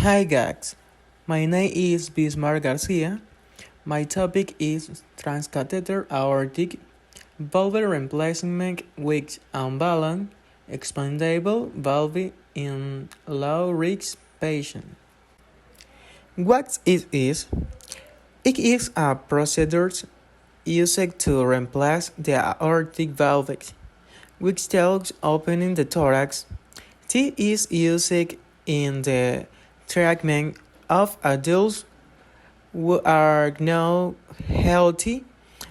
Hi guys, my name is Bismarck Garcia. My topic is TRASCARTHETER aortic valve replacement with Ballon expandable valve in low-risk patients. What it is? It is a procedure used to replace the aortic valve, which tells opening the thorax. It is used in the treatment of adults who are now healthy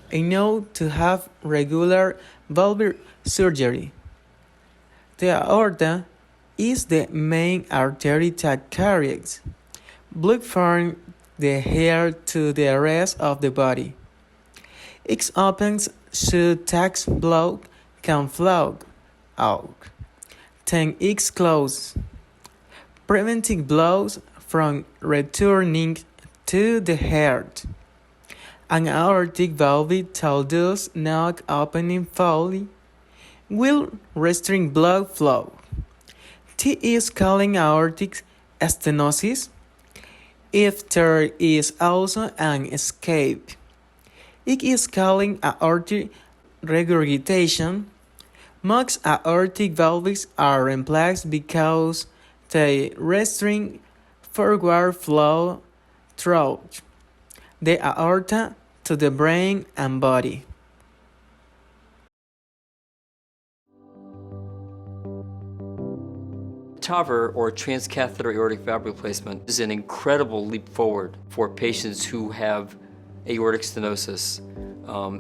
enough to have regular valve surgery. The aorta is the main artery that carries blood from the heart to the rest of the body. It opens so that blood can flow out. Then it closes, preventing blood from returning to the heart. An aortic valve that does not open fully will restrict blood flow. This is called aortic stenosis. If there is also an escape, it is called aortic regurgitation. Most aortic valves are replaced because they restrict forward flow throughout the aorta to the brain and body. TAVR, or transcatheter aortic valve replacement, is an incredible leap forward for patients who have aortic stenosis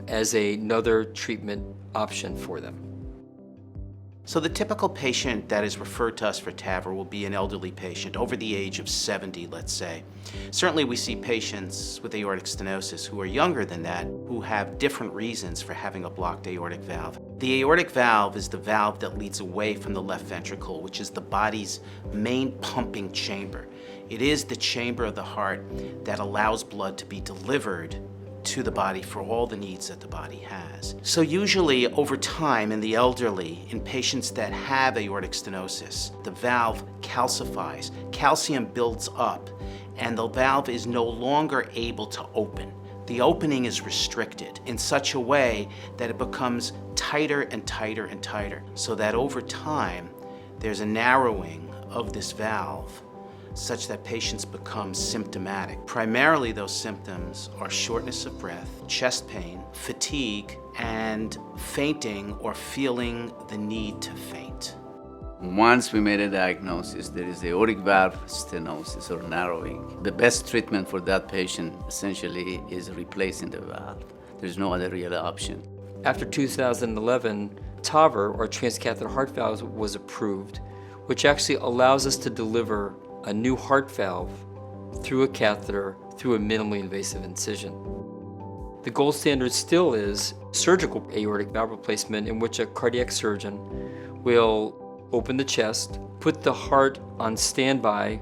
as another treatment option for them. So the typical patient that is referred to us for TAVR will be an elderly patient, over the age of 70, let's say. Certainly we see patients with aortic stenosis who are younger than that, who have different reasons for having a blocked aortic valve. The aortic valve is the valve that leads away from the left ventricle, which is the body's main pumping chamber. It is the chamber of the heart that allows blood to be delivered to the body for all the needs that the body has. So usually over time in the elderly, in patients that have aortic stenosis, the valve calcifies, calcium builds up, and the valve is no longer able to open. The opening is restricted in such a way that it becomes tighter and tighter and tighter, so that over time there's a narrowing of this valve such that patients become symptomatic. Primarily those symptoms are shortness of breath, chest pain, fatigue, and fainting or feeling the need to faint. Once we made a diagnosis, there is aortic valve stenosis or narrowing. The best treatment for that patient essentially is replacing the valve. There's no other real option. After 2011, TAVR, or transcatheter heart valve, was approved, which actually allows us to deliver a new heart valve through a catheter through a minimally invasive incision. The gold standard still is surgical aortic valve replacement, in which a cardiac surgeon will open the chest, put the heart on standby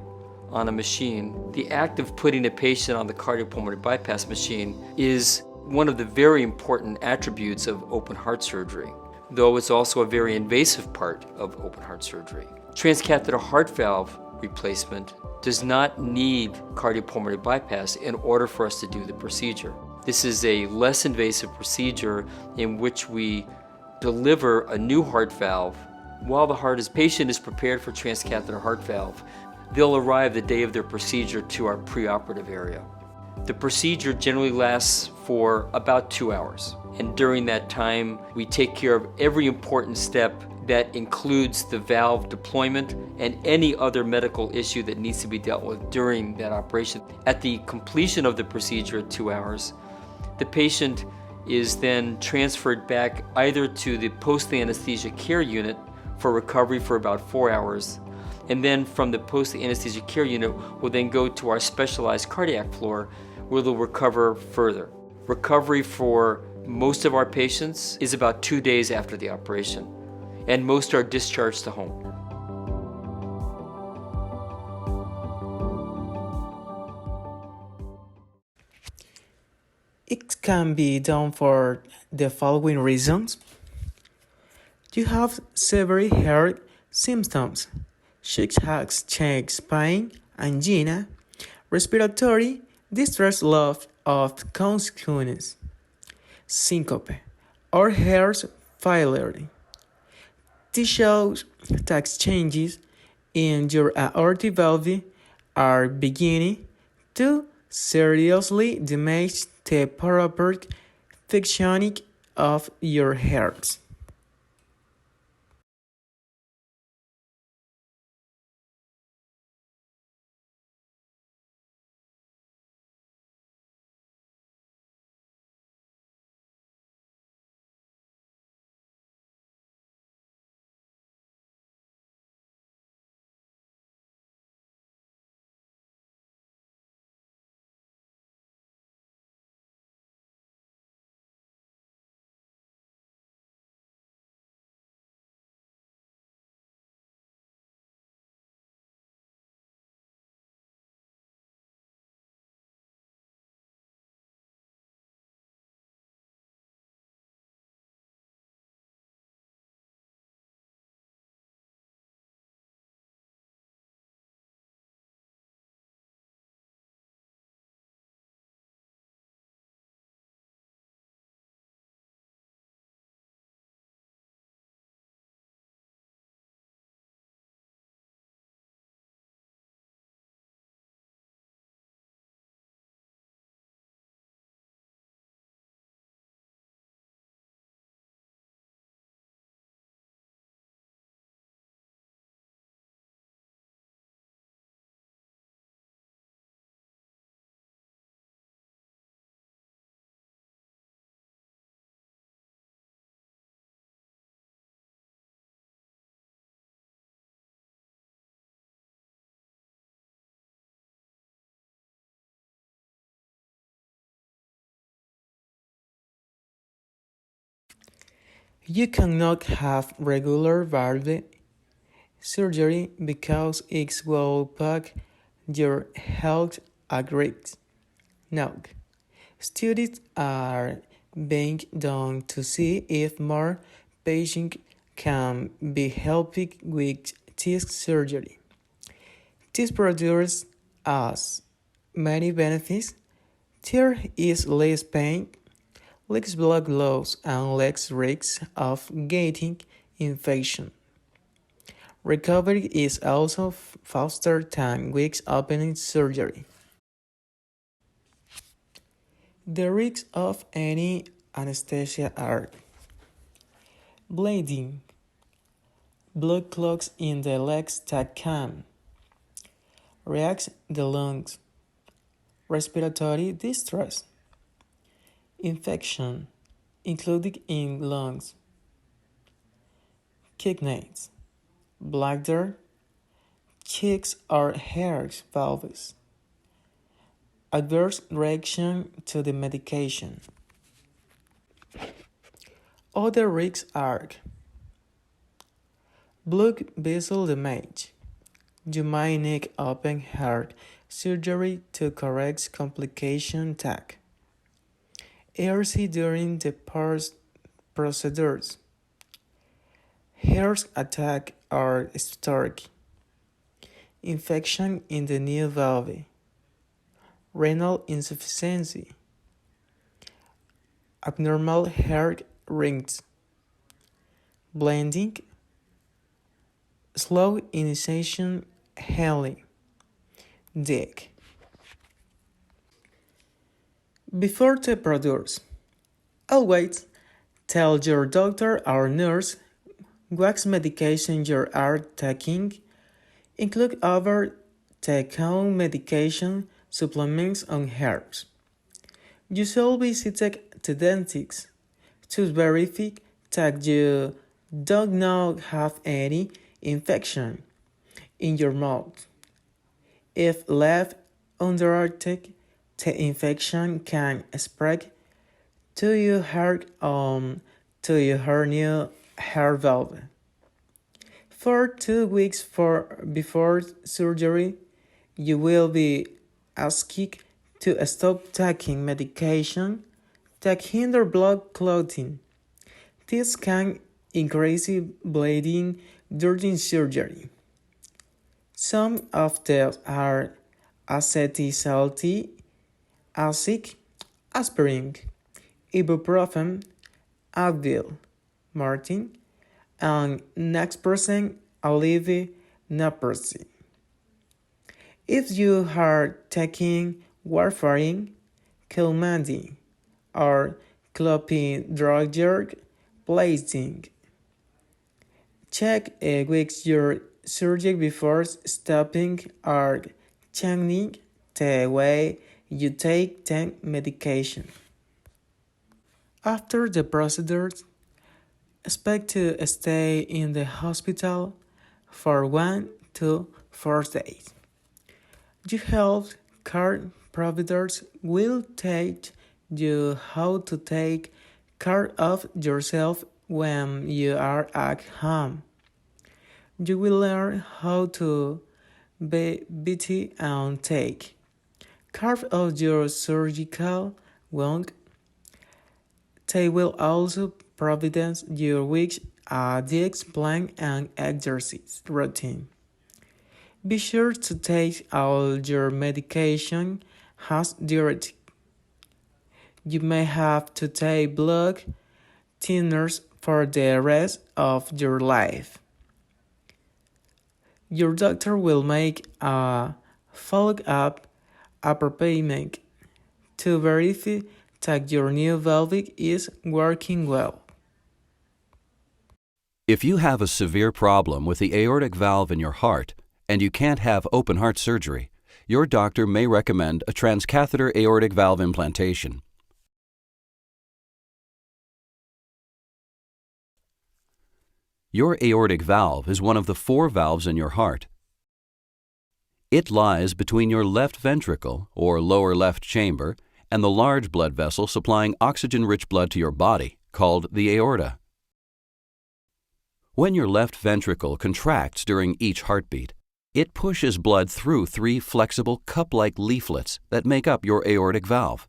on a machine. The act of putting a patient on the cardiopulmonary bypass machine is one of the very important attributes of open heart surgery, though it's also a very invasive part of open heart surgery. Transcatheter heart valve replacement does not need cardiopulmonary bypass in order for us to do the procedure. This is a less invasive procedure in which we deliver a new heart valve while the patient is prepared for transcatheter heart valve. They'll arrive the day of their procedure to our preoperative area. The procedure generally lasts for about 2 hours, and during that time we take care of every important step that includes the valve deployment and any other medical issue that needs to be dealt with during that operation. At the completion of the procedure at 2 hours, the patient is then transferred back either to the post-anesthesia care unit for recovery for about 4 hours, and then from the post-anesthesia care unit will then go to our specialized cardiac floor where they'll recover further. Recovery for most of our patients is about 2 days after the operation, and most are discharged to home. It can be done for the following reasons. You have severe heart symptoms, such as chest pain angina, respiratory distress, loss of consciousness, syncope, or heart failure. Tissue tax changes in your aortic valve are beginning to seriously damage the proper functioning of your heart. You cannot have regular valve surgery because it will put your health at risk. Now, studies are being done to see if more patients can be helped with this surgery. This produces as many benefits. There is less pain, less blood loss, and less risk of getting infection. Recovery is also faster than weeks opening surgery. The risks of any anesthesia are bleeding, blood clots in the legs that can react the lungs, respiratory distress, infection, including in lungs, kidneys, bladder, cheeks or heart valves, adverse reaction to the medication. Other risks are blood vessel damage. You might need open heart surgery to correct complication tag. ARC during the procedures. Heart attack or stroke. Infection in the new valve. Renal insufficiency. Abnormal heart rings. Blending. Slow initiation healing. Dig. Before the procedures, always tell your doctor or nurse what medication you are taking. Include over-the-counter medication, supplements, and herbs. You should visit the dentist to verify that you do not have any infection in your mouth. If left untreated, the infection can spread to your heart to your new heart valve. For 2 weeks before surgery, you will be asked to stop taking medication that hinder blood clotting. This can increase bleeding during surgery. Some of these are acetic, aspirin, ibuprofen, Advil, Martin, and next person Olive naproxen. If you are taking warfarin, Kilmadi, or clopidogrel placing, check with your surgeon before stopping or changing the way you take the medication. After the procedure, expect to stay in the hospital for 1 to 4 days. Your health care providers will teach you how to take care of yourself when you are at home. You will learn how to be busy and take care of your surgical wound. They will also provide you with a diet plan and exercise routine. Be sure to take all your medication as diuretic. You may have to take blood thinners for the rest of your life. Your doctor will make a follow-up appointment to verify that your new valve is working well. If you have a severe problem with the aortic valve in your heart and you can't have open heart surgery, your doctor may recommend a transcatheter aortic valve implantation. Your aortic valve is one of the 4 valves in your heart. It lies between your left ventricle, or lower left chamber, and the large blood vessel supplying oxygen-rich blood to your body, called the aorta. When your left ventricle contracts during each heartbeat, it pushes blood through 3 flexible cup-like leaflets that make up your aortic valve.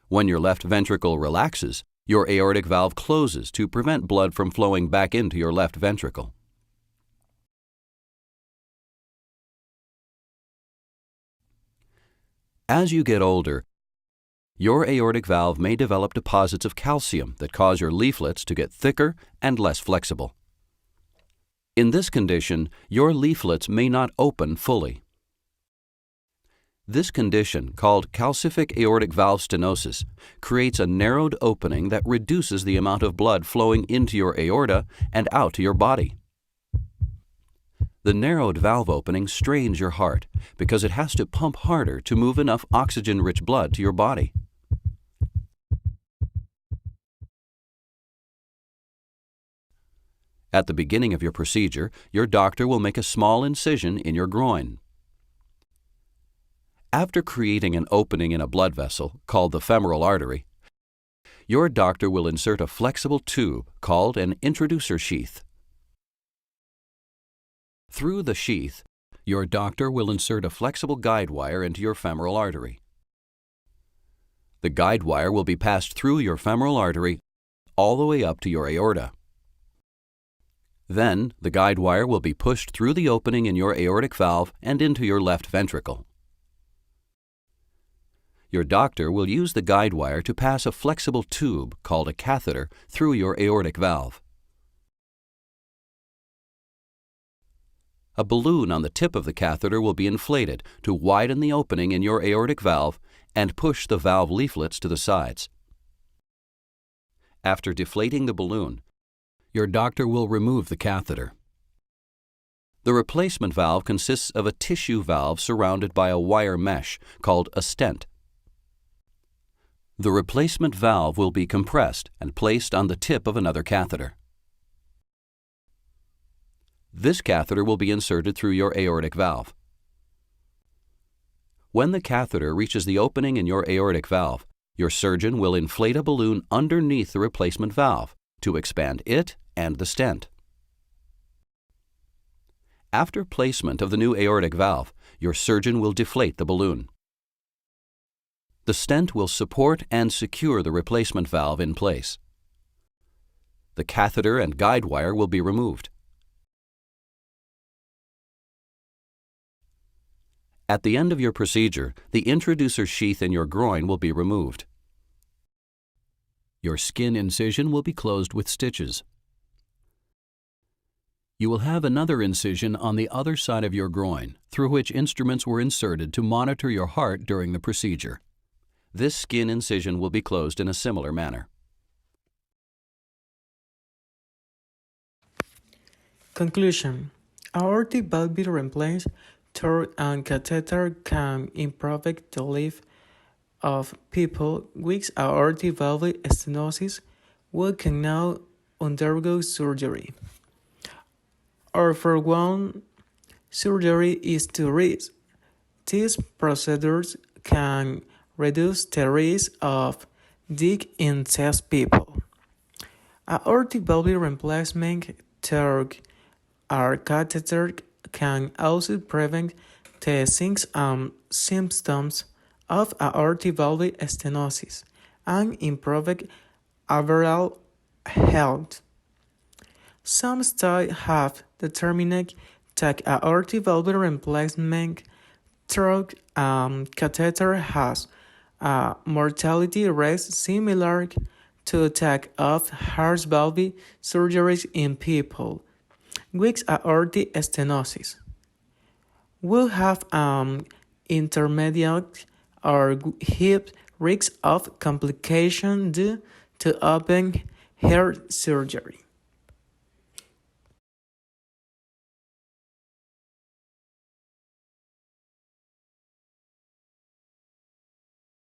When your left ventricle relaxes, your aortic valve closes to prevent blood from flowing back into your left ventricle. As you get older, your aortic valve may develop deposits of calcium that cause your leaflets to get thicker and less flexible. In this condition, your leaflets may not open fully. This condition, called calcific aortic valve stenosis, creates a narrowed opening that reduces the amount of blood flowing into your aorta and out to your body. The narrowed valve opening strains your heart because it has to pump harder to move enough oxygen-rich blood to your body. At the beginning of your procedure, your doctor will make a small incision in your groin. After creating an opening in a blood vessel, called the femoral artery, your doctor will insert a flexible tube called an introducer sheath. Through the sheath, your doctor will insert a flexible guide wire into your femoral artery. The guide wire will be passed through your femoral artery all the way up to your aorta. Then, the guide wire will be pushed through the opening in your aortic valve and into your left ventricle. Your doctor will use the guide wire to pass a flexible tube, called a catheter, through your aortic valve. A balloon on the tip of the catheter will be inflated to widen the opening in your aortic valve and push the valve leaflets to the sides. After deflating the balloon, your doctor will remove the catheter. The replacement valve consists of a tissue valve surrounded by a wire mesh called a stent. The replacement valve will be compressed and placed on the tip of another catheter. This catheter will be inserted through your aortic valve. When the catheter reaches the opening in your aortic valve, your surgeon will inflate a balloon underneath the replacement valve to expand it and the stent. After placement of the new aortic valve, your surgeon will deflate the balloon. The stent will support and secure the replacement valve in place. The catheter and guide wire will be removed. At the end of your procedure, the introducer sheath in your groin will be removed. Your skin incision will be closed with stitches. You will have another incision on the other side of your groin, through which instruments were inserted to monitor your heart during the procedure. This skin incision will be closed in a similar manner. Conclusion. Aortic valve replacement through a catheter can improve the life of people with aortic valve stenosis who can now undergo surgery, or for one surgery is too risky. These procedures can reduce the risk of death in these people. Aortic valve replacement through a catheter can also prevent the signs and symptoms of aortic valve stenosis and improve overall health. Some studies have determined that aortic valve replacement through catheter has a mortality rate similar to that of heart valve surgeries in people with aortic stenosis. Will have intermediate or high risk of complication due to open heart surgery.